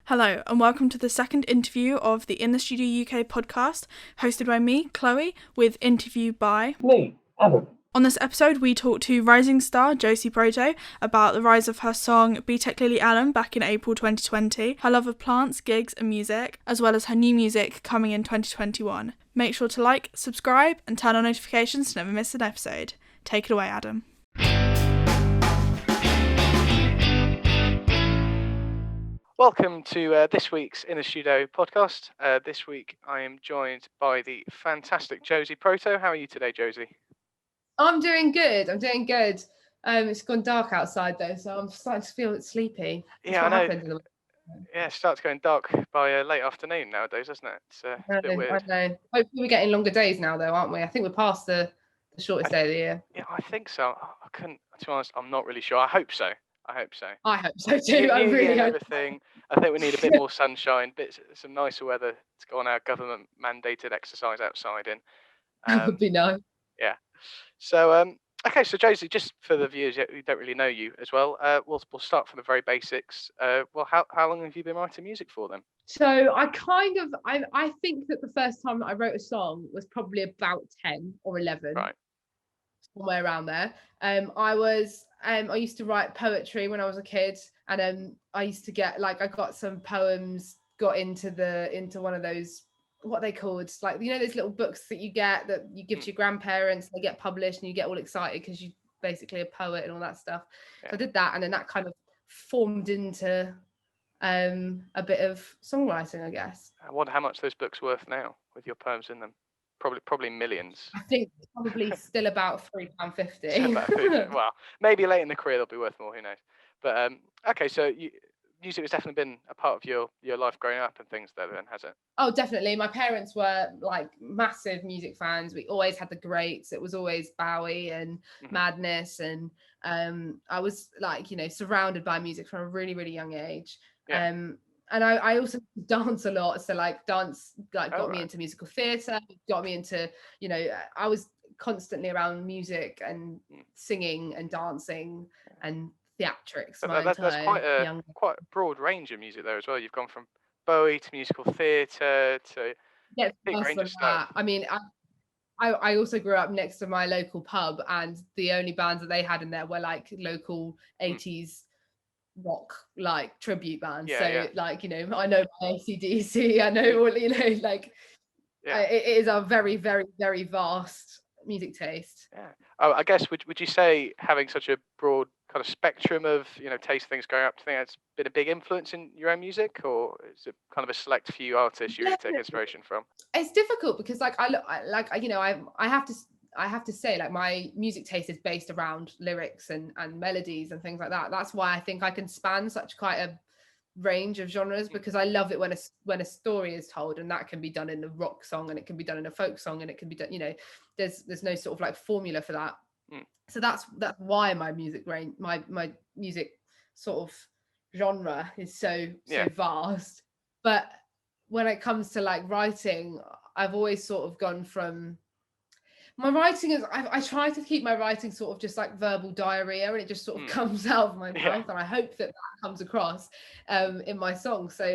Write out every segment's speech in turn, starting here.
Hello, and welcome to the second interview of the In the Studio UK podcast, hosted by me, Chloe, with interview by me, Adam. On this episode, we talked to rising star Josie Proto about the rise of her song BTEC Lily Allen back in April 2020, her love of plants, gigs, and music, as well as her new music coming in 2021. Make sure to like, subscribe, and turn on notifications to never miss an episode. Take it away, Adam. Welcome to this week's In the Studio podcast. This week I am joined by the fantastic Josie Proto. How are you today, Josie? I'm doing good. It's gone dark outside though, so I'm starting to feel sleepy. Yeah, I know. Yeah, it starts going dark by late afternoon nowadays, doesn't it? It's a bit weird. I know. Hopefully we're getting longer days now though, aren't we? I think we're past the shortest day of the year. Yeah, I think so. I couldn't, to be honest, I'm not really sure. I hope so. I hope so too. I really hope. Everything. I think we need a bit more sunshine, some nicer weather to go on our government mandated exercise outside in. That would be nice. Yeah. So okay, so Josie, just for the viewers who don't really know you as well, we'll start from the very basics. How long have you been writing music for then? So I think that the first time that I wrote a song was probably about 10 or 11. Right. Somewhere around there. I used to write poetry when I was a kid, and I used to get I got some poems, got into one of those, what they called, like, you know, those little books that you get that you give to your grandparents, they get published and you get all excited because you're basically a poet and all that stuff. Yeah. So I did that, and then that kind of formed into a bit of songwriting, I guess. I wonder how much those books are worth now with your poems in them. Probably millions. I think probably still about £3.50. Well, maybe late in the career they'll be worth more. Who knows? But okay, so music has definitely been a part of your life growing up and things, though, then, has it? Oh, definitely. My parents were like massive music fans. We always had the greats. It was always Bowie and Madness, and I was surrounded by music from a really, really young age. Yeah. And I also dance a lot. So dance got me into musical theatre, got me into, I was constantly around music and singing and dancing and theatrics. That's quite a broad range of music there as well. You've gone from Bowie to musical theatre to a big range of stuff. I mean, I also grew up next to my local pub, and the only bands that they had in there were local 80s rock tribute bands. I know my AC/DC, I know all, it is a very, very, very vast music taste. I guess would you say having such a broad kind of spectrum of taste things going up, do you think that's been a big influence in your own music, or is it kind of a select few artists you really take inspiration from? It's difficult because I have to say, my music taste is based around lyrics and melodies and things like that. That's why I think I can span such quite a range of genres, because I love it when a story is told, and that can be done in a rock song, and it can be done in a folk song, and it can be done, there's no sort of formula for that. So that's why my music range, my music sort of genre is so vast. But when it comes to writing, I've always sort of gone from, my writing is, I try to keep my writing sort of just verbal diarrhea, and it just sort of comes out of my mouth, and I hope that comes across in my song. So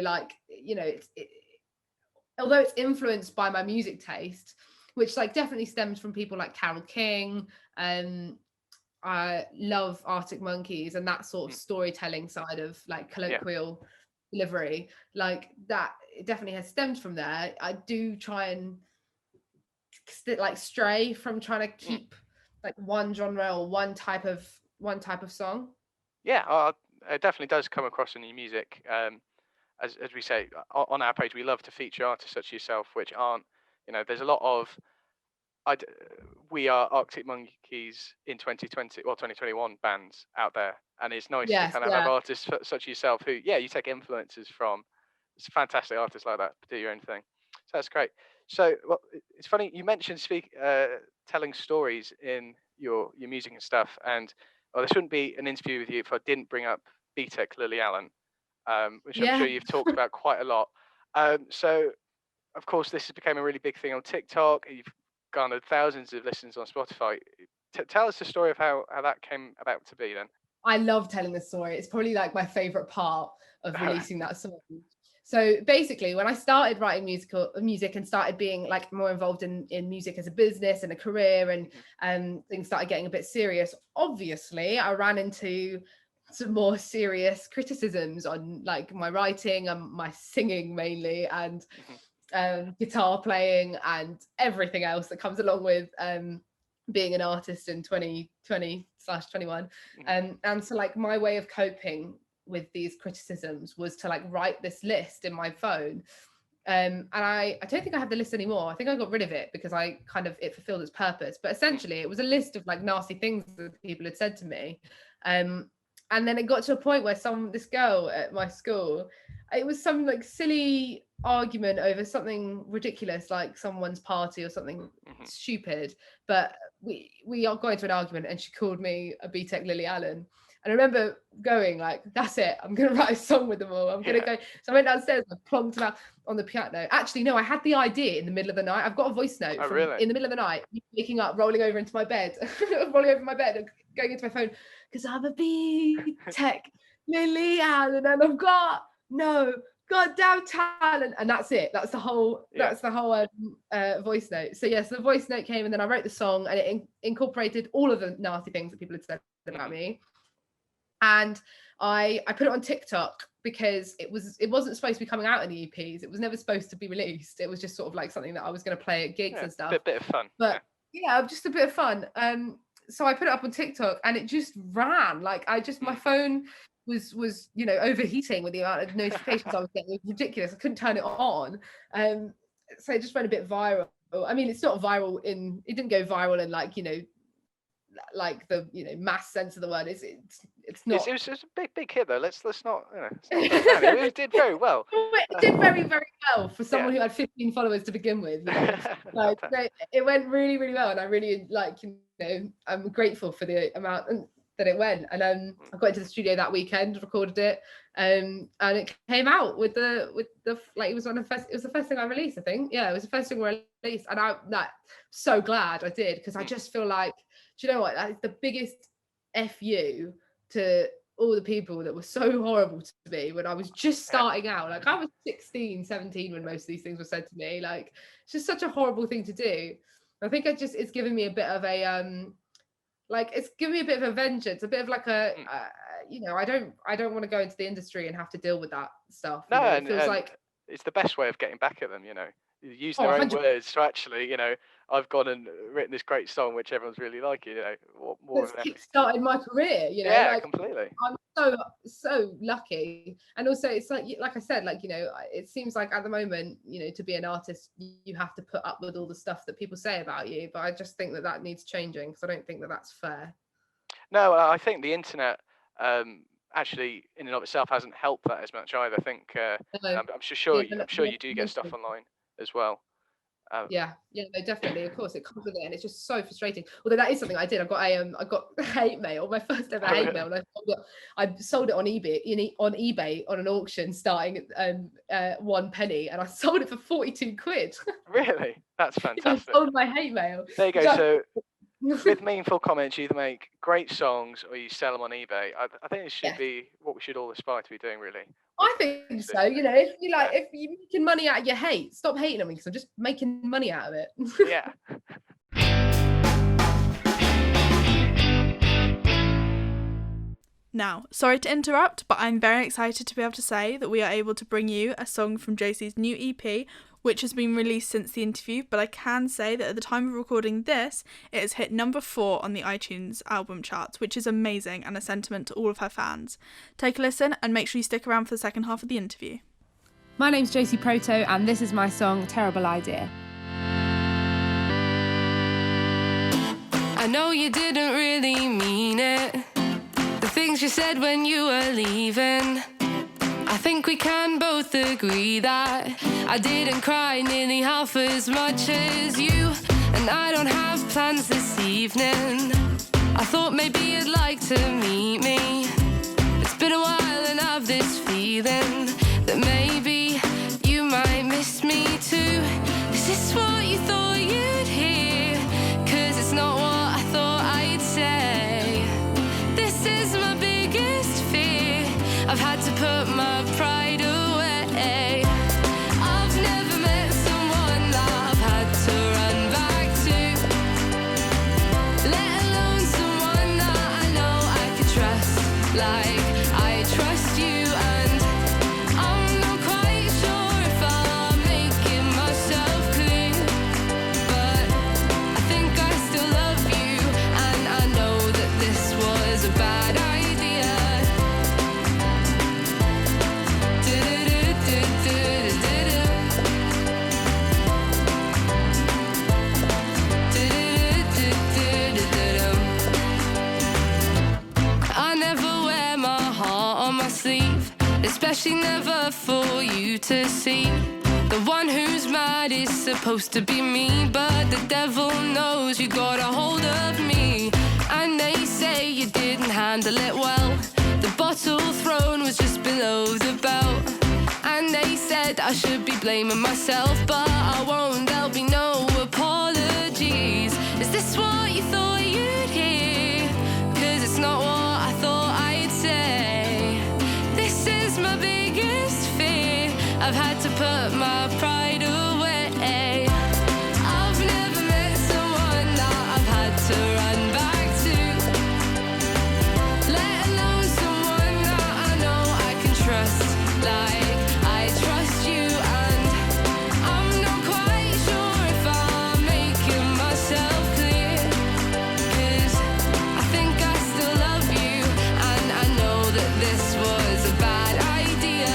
although it's influenced by my music taste, which definitely stems from people like Carole King, I love Arctic Monkeys and that sort of storytelling side of colloquial delivery, that it definitely has stemmed from there. I do try and stray from trying to keep one genre or one type of song. It definitely does come across in your music. As we say on our page, we love to feature artists such as yourself, which aren't, there's a lot of we are Arctic Monkeys in 2020 or 2021 bands out there, and it's nice to kind of have artists such as yourself who you take influences from. It's fantastic artists like that do your own thing, so that's great. So it's funny you mentioned telling stories in your music and stuff, and this wouldn't be an interview with you if I didn't bring up BTEC Lily Allen, which I'm sure you've talked about quite a lot. So of course this has become a really big thing on TikTok. You've garnered thousands of listens on Spotify. Tell us the story of how that came about to be then. I love telling the story. It's probably my favorite part of releasing that song. So basically, when I started writing music and started being like more involved in music as a business and a career, and things started getting a bit serious, obviously I ran into some more serious criticisms on like my writing and my singing mainly, and guitar playing and everything else that comes along with being an artist in 2020/21. And so like my way of coping with these criticisms was to like write this list in my phone, and I don't think I have the list anymore. I think I got rid of it because it fulfilled its purpose. But essentially it was a list of like nasty things that people had said to me, and then it got to a point where this girl at my school, it was some like silly argument over something ridiculous, like someone's party or something stupid, but we are going to an argument, and she called me a BTEC Lily Allen. And I remember going like, that's it, I'm going to write a song with them all. I'm going to go. So I went downstairs and I plonked them out on the piano. Actually, no, I had the idea in the middle of the night. I've got a voice note in the middle of the night, waking up, rolling over into my bed, rolling over my bed and going into my phone, because I'm a BTEC Lily Allen and I've got no goddamn talent. And that's it. That's the whole voice note. So yes, the voice note came, and then I wrote the song, and it incorporated all of the nasty things that people had said about me. And I put it on TikTok because it wasn't supposed to be coming out in the EPs. It was never supposed to be released. It was just sort of like something that I was going to play at gigs and stuff. Bit of fun. But just a bit of fun. So I put it up on TikTok, and it just ran. Like my phone was overheating with the amount of notifications I was getting. It was ridiculous. I couldn't turn it on. So it just went a bit viral. I mean, it's not viral it didn't go viral in like the mass sense of the word. It's not. It was just a big hit though. Let's not. It did very well. It did very, very well for someone who had 15 followers to begin with. Like, it went really, really well, and I really I'm grateful for the amount that it went. And I got into the studio that weekend, recorded it, and it came out with the it was the first thing I released, I think. Yeah, it was the first thing I released, and I'm so glad I did, because I just feel like, do you know what? That's the biggest FU to all the people that were so horrible to me when I was just starting out. Like I was 16, 17 when most of these things were said to me. Like it's just such a horrible thing to do. I think it's given me a bit of a it's given me a bit of a vengeance, a bit of like a I don't want to go into the industry and have to deal with that stuff. No, it feels like it's the best way of getting back at them. Using their own 100%. Words to actually, I've gone and written this great song which everyone's really liking. What more? It's kickstarted my career. Yeah, completely. I'm so lucky, and also it's like I said, it seems like at the moment, to be an artist, you have to put up with all the stuff that people say about you. But I just think that needs changing, because I don't think that that's fair. No, I think the internet actually in and of itself hasn't helped that as much either. I think I'm sure you do get stuff online as well. No, definitely, of course it comes with it, and it's just so frustrating. Although that is something I did. I got hate mail, my first ever hate mail, and I sold it on eBay on an auction starting at 1 penny, and I sold it for 42 quid. Really? That's fantastic. I sold my hate mail. There you go. So with meaningful comments, you either make great songs or you sell them on eBay. I think it should be what we should all aspire to be doing, really. I think so. If you're making money out of your hate, stop hating on me, because I'm just making money out of it. Yeah. Now, sorry to interrupt, but I'm very excited to be able to say that we are able to bring you a song from Josie's new EP, which has been released since the interview, but I can say that at the time of recording this, it has hit number 4 on the iTunes album charts, which is amazing and a sentiment to all of her fans. Take a listen and make sure you stick around for the second half of the interview. My name's Josie Proto, and this is my song, Terrible Idea. I know you didn't really mean it, the things you said when you were leaving. I think we can both agree that I didn't cry nearly half as much as you, and I don't have plans this evening. I thought maybe you'd like to meet me. It's been a while and I've this feeling that maybe you might miss me too. Is this what you thought you'd hear? 'Cause it's not what I thought I'd say. This is my biggest fear. I've had to put my pride away. bad idea. I never wear my heart on my sleeve, especially never for you to see. The one who's mad is supposed to be me, but the devil knows you got a hold of me. And they say you didn't handle it well. The bottle thrown was just below the belt. And they said I should be blaming myself, but I won't, there'll be no apologies. Is this what you thought you'd hear? 'Cause it's not what I thought I'd say. This is my biggest fear. I've had to put my pride away. I've never met someone that I've had to run back to, let alone someone that I know I can trust like I trust you. And I'm not quite sure if I'm making myself clear, 'cause I think I still love you, and I know that this was a bad idea.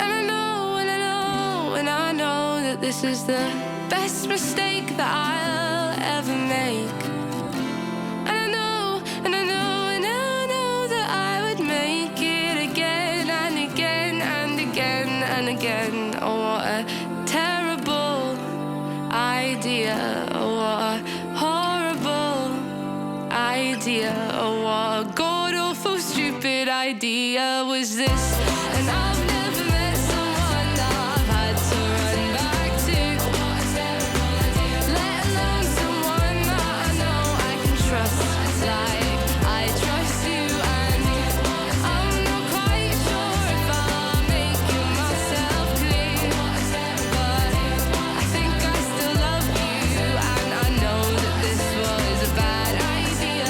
And I know, and I know, and I know that this is the best mistake that I'll ever make. And I know, and I know, and I know that I would make it again and again and again and again. Oh, what a terrible idea. Oh, what a horrible idea. Oh, what a god-awful stupid idea was this. And I've never met someone that I've had to run back to, let alone someone that I know I can trust like I trust you. And I'm not quite sure if I'm making myself clear, but I think I still love you, and I know that this was a bad idea.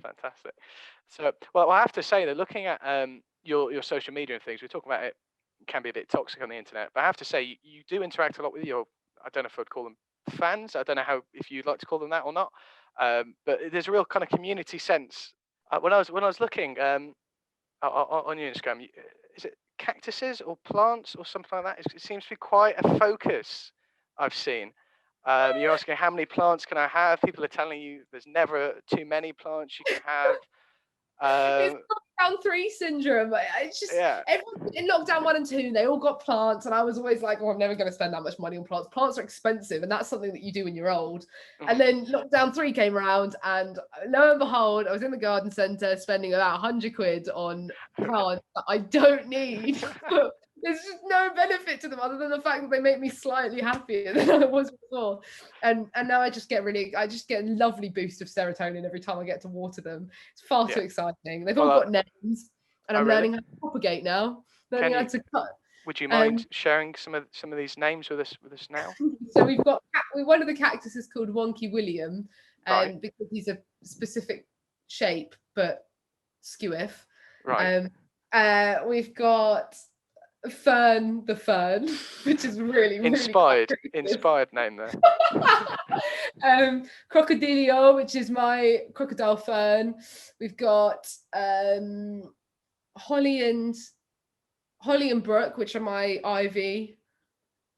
Fantastic. So, well, I have to say that looking at your social media and things, we're talking about it can be a bit toxic on the internet, but I have to say you do interact a lot with your, I don't know if I'd call them fans. I don't know if you'd like to call them that or not. But there's a real kind of community sense. When I was looking on your Instagram, is it cactuses or plants or something like that? It seems to be quite a focus I've seen. You're asking how many plants can I have? People are telling you there's never too many plants you can have. It's lockdown 3 syndrome. It's just everyone in lockdown 1 and 2, they all got plants, and I was always like, "Oh, I'm never going to spend that much money on plants. Plants are expensive, and that's something that you do when you're old." And then lockdown 3 came around, and lo and behold, I was in the garden centre spending about 100 quid on plants that I don't need. There's just no benefit to them other than the fact that they make me slightly happier than I was before. And now I just get a lovely boost of serotonin every time I get to water them. It's far too exciting. They've all got names, and I'm learning how to propagate now. Learning how to cut. Would you mind sharing some of these names with us now? So we've got one of the cactus is called Wonky William, because he's a specific shape but skewiff. Right. We've got Fern the Fern, which is really inspired name there. Crocodilio, which is my crocodile fern. We've got Holly and Brooke, which are my ivy.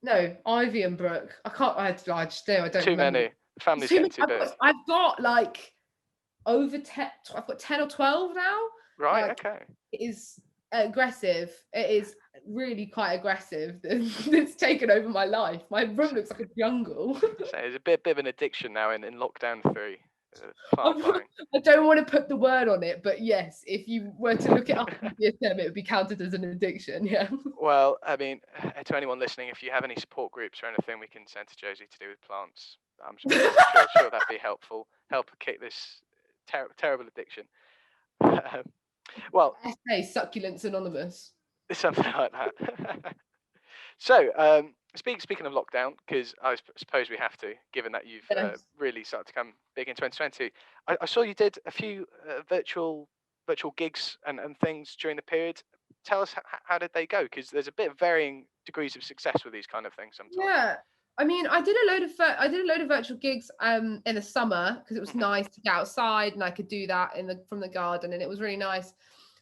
No, Ivy and Brooke. I just don't too remember. many. Family's getting too big. I've got like over 10. I've got 10 or 12 now. Right. Like, okay. It is aggressive. It is really quite aggressive. It's taken over my life. My room looks like a jungle. So it's a bit of an addiction now in lockdown 3. I don't want to put the word on it, but yes, if you were to look it up in DSM, it would be counted as an addiction. Yeah. Well, I mean, to anyone listening, if you have any support groups or anything we can send to Josie to do with plants, I'm sure that'd be helpful. Help kick this terrible addiction. Well, Essay Succulents Anonymous. something like that. So, speaking of lockdown, because I suppose we have to, given that you've Yes. really started to come big in 2020. I saw you did a few virtual gigs and things during the period. Tell us how did they go? Because there's a bit of varying degrees of success with these kind of things sometimes. Yeah. I mean, I did a load of virtual gigs in the summer because it was nice to get outside and I could do that from the garden, and it was really nice.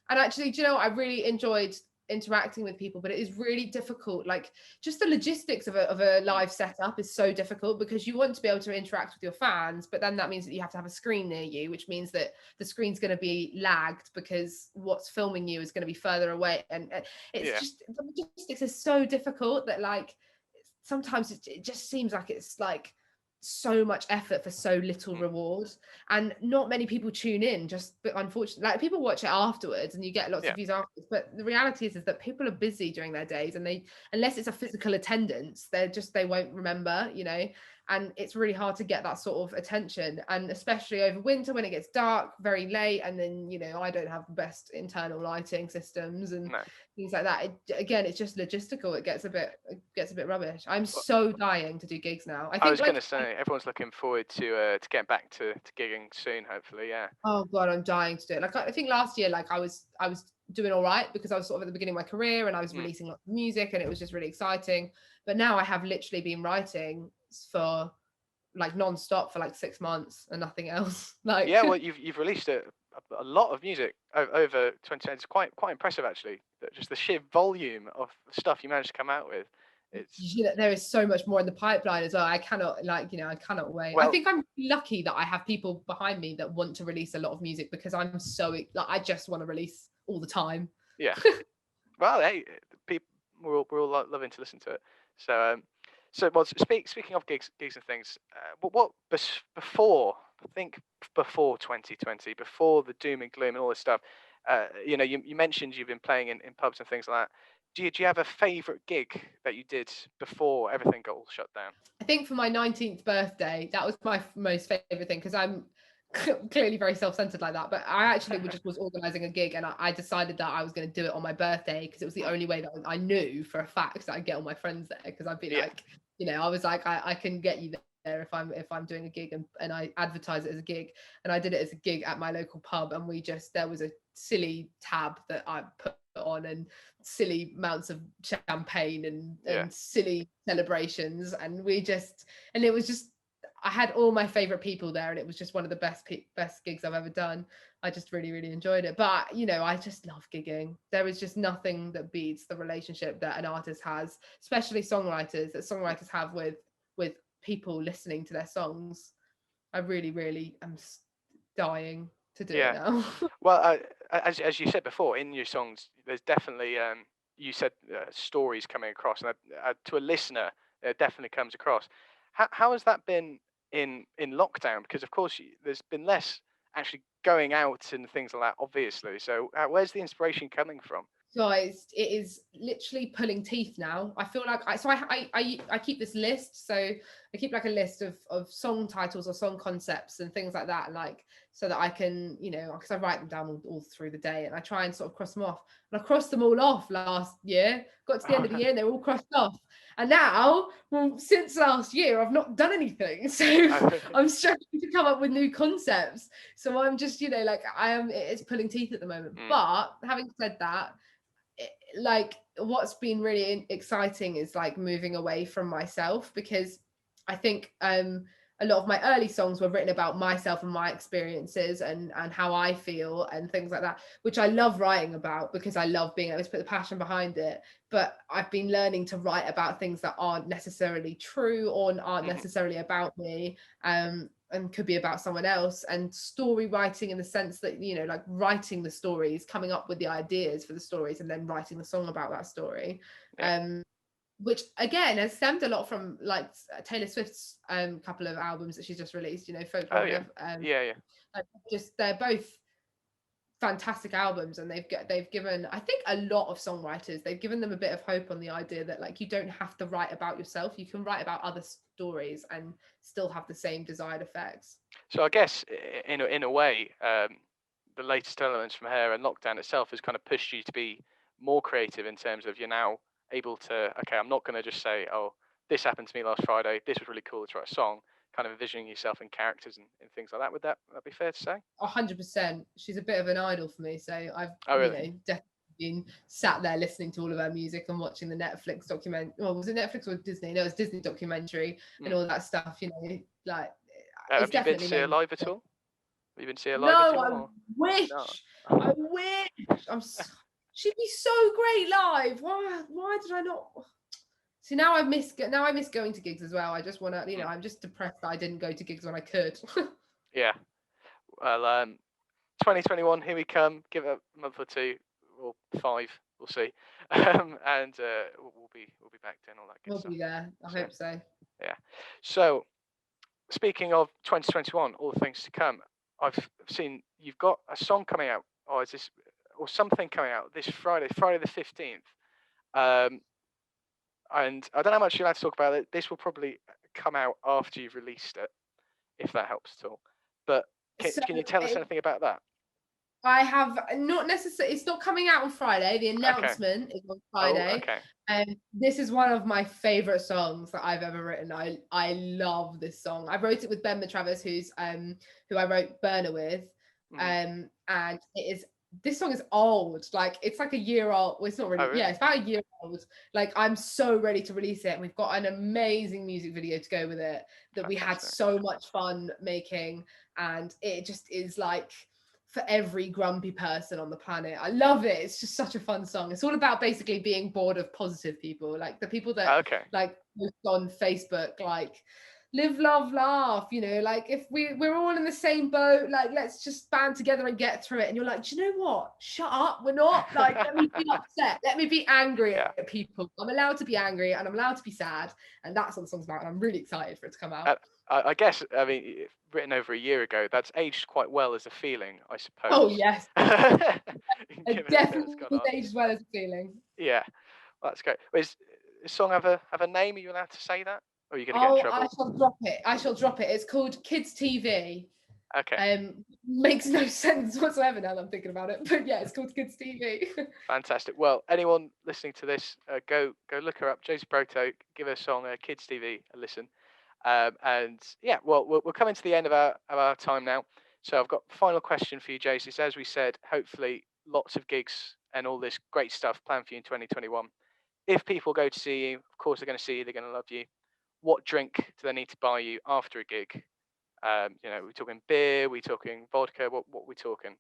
And actually, do you know, I really enjoyed interacting with people, but it is really difficult. Like, just the logistics of a live setup is so difficult because you want to be able to interact with your fans, but then that means that you have to have a screen near you, which means that the screen's going to be lagged because what's filming you is going to be further away, and it's just, the logistics is so difficult that, like, sometimes it just seems like it's like so much effort for so little reward, and not many people tune in, but unfortunately, like, people watch it afterwards and you get lots of views afterwards, but the reality is that people are busy during their days, and they, unless it's a physical attendance, they won't remember, you know, and it's really hard to get that sort of attention, and especially over winter when it gets dark very late, and then, you know, I don't have the best internal lighting systems and things like that. It's just logistical. It gets a bit rubbish. I'm so dying to do gigs now. I was going to say, everyone's looking forward to getting back to gigging soon, hopefully. Yeah. Oh God, I'm dying to do it. Like, I think last year, like, I was doing all right because I was sort of at the beginning of my career and I was releasing lots of music and it was just really exciting. But now I have literally been writing for like non-stop for like 6 months and nothing else. Like, yeah, well, you've released a lot of music over 2020. It's quite impressive, actually. Just the sheer volume of stuff you managed to come out with. There is so much more in the pipeline as well. I cannot wait. Well, I think I'm lucky that I have people behind me that want to release a lot of music because I'm so, like, I just want to release all the time. Yeah. Well, hey, people, we're all loving to listen to it. So, speaking of gigs and things, what before 2020, before the doom and gloom and all this stuff, you know, you mentioned you've been playing in pubs and things like that. Do you have a favourite gig that you did before everything got all shut down? I think for my 19th birthday, that was my most favourite thing, because I'm clearly very self-centered like that, but I actually was organising a gig, and I decided that I was going to do it on my birthday because it was the only way that I knew for a fact that I'd get all my friends there, because I'd be like, you know, I was like, I can get you there if I'm doing a gig, and I advertise it as a gig, and I did it as a gig at my local pub, and there was a silly tab that I put on and silly amounts of champagne and silly celebrations, and it was just, I had all my favorite people there, and it was just one of the best gigs I've ever done. I just really, really enjoyed it. But, you know, I just love gigging. There is just nothing that beats the relationship that an artist has, especially songwriters have with people listening to their songs. I really, really am dying to do it now. Well, as you said before, in your songs, there's definitely you said stories coming across, and to a listener, it definitely comes across. How has that been in lockdown? Because of course there's been less actually going out and things like that, obviously. So where's the inspiration coming from? Guys, it is literally pulling teeth now. I feel like I keep this list. So I keep like a list of song titles or song concepts and things like that, like, so that I can, you know, because I write them down all through the day, and I try and sort of cross them off. And I crossed them all off last year. Got to the end of the year and they were all crossed off. And now, well, since last year, I've not done anything. So I'm struggling to come up with new concepts. So I'm just, you know, like, it's pulling teeth at the moment. But having said that, like, what's been really exciting is like moving away from myself, because I think a lot of my early songs were written about myself and my experiences and how I feel and things like that, which I love writing about because I love being able to put the passion behind it. But I've been learning to write about things that aren't necessarily true or aren't necessarily about me, and could be about someone else. And story writing, in the sense that, you know, like writing the stories, coming up with the ideas for the stories, and then writing the song about that story. Which again has stemmed a lot from like Taylor Swift's couple of albums that she's just released, you know, Folklore. Just, they're both fantastic albums, and they've given, I think, a lot of songwriters, they've given them a bit of hope on the idea that, like, you don't have to write about yourself, you can write about other stories and still have the same desired effects. So I guess in a way, the latest elements from her, and lockdown itself has kind of pushed you to be more creative in terms of you're now able to, okay, I'm not going to just say, oh, this happened to me last Friday, this was really cool to write a song, kind of envisioning yourself in characters and things like that. Would that be fair to say? 100%. She's a bit of an idol for me, so I've really? definitely been sat there listening to all of her music and watching the Netflix document. Well, was it Netflix or Disney? No, it was Disney documentary and all that stuff. Like have you been to see her live at all? Have you been to see her live at all? No, I wish. No. I wish. She'd be so great live. Why did I not? See, now I miss going to gigs as well. I just want to, I'm just depressed that I didn't go to gigs when I could. Yeah. Well, 2021, here we come. Give it a month or 2 or 5, we'll see. And we'll be back doing all that good stuff. We'll be there. I hope so. Yeah. So, speaking of 2021, all the things to come, I've seen you've got a song coming out, or something coming out this Friday the 15th. And I don't know how much you're allowed to talk about it. This will probably come out after you've released it, if that helps at all. But can you tell us anything about that? I have not necessarily. It's not coming out on Friday. The announcement is on Friday. Oh, okay. And this is one of my favorite songs that I've ever written. I love this song. I wrote it with Ben Travis, who I wrote Burner with. And this song is old. Like, it's like a year old. Well, it's not really. Oh, really? Yeah, it's about a year old. Like, I'm so ready to release it. And we've got an amazing music video to go with it that we had so much fun making. And it just is like for every grumpy person on the planet. I love it. It's just such a fun song. It's all about basically being bored of positive people, like the people that like post on Facebook, like live, love, laugh, like if we're all in the same boat, like let's just band together and get through it. And you're like, do you know what? Shut up. We're not. Like, let me be upset. Let me be angry at people. I'm allowed to be angry and I'm allowed to be sad. And that's what the song's about. And I'm really excited for it to come out. I guess, written over a year ago, that's aged quite well as a feeling, I suppose. Oh, yes. It definitely aged well as a feeling. Yeah, well, that's great. Does the song have a name? Are you allowed to say that? Or are you going to get in trouble? I shall drop it. It's called Kids TV. Okay. Makes no sense whatsoever now that I'm thinking about it. But yeah, it's called Kids TV. Fantastic. Well, anyone listening to this, go look her up, Josie Proto. Give her song Kids TV a listen. And yeah, well, we're coming to the end of our time now. So I've got a final question for you, Josie. So as we said, hopefully lots of gigs and all this great stuff planned for you in 2021. If people go to see you, of course they're going to see you, they're going to love you. What drink do they need to buy you after a gig? We're talking beer, we're talking vodka, what are we talking?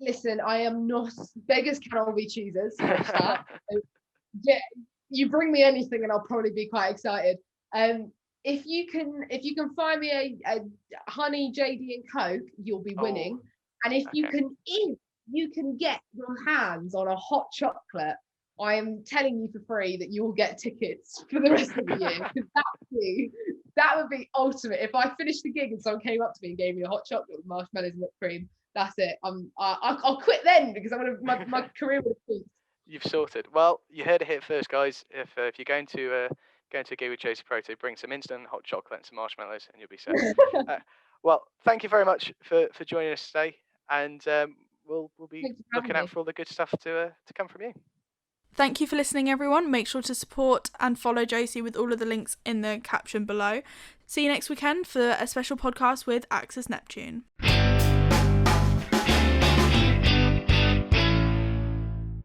Listen, I am not, beggars cannot be choosers. Yeah, you bring me anything and I'll probably be quite excited. If you can find me a honey JD and Coke, you'll be winning. And if you can get your hands on a hot chocolate, I am telling you for free that you will get tickets for the rest of the year. That would be ultimate. If I finished the gig and someone came up to me and gave me a hot chocolate with marshmallows and whipped cream, that's it. I'll quit then because my career would have peaked. You've sorted. Well, you heard it here first, guys. If you're going to a gig with Josie Proto, bring some instant hot chocolate and some marshmallows, and you'll be set. Well, thank you very much for joining us today, and we'll be looking out for all the good stuff to come from you. Thank you for listening, everyone. Make sure to support and follow Josie with all of the links in the caption below. See you next weekend for a special podcast with Access Neptune.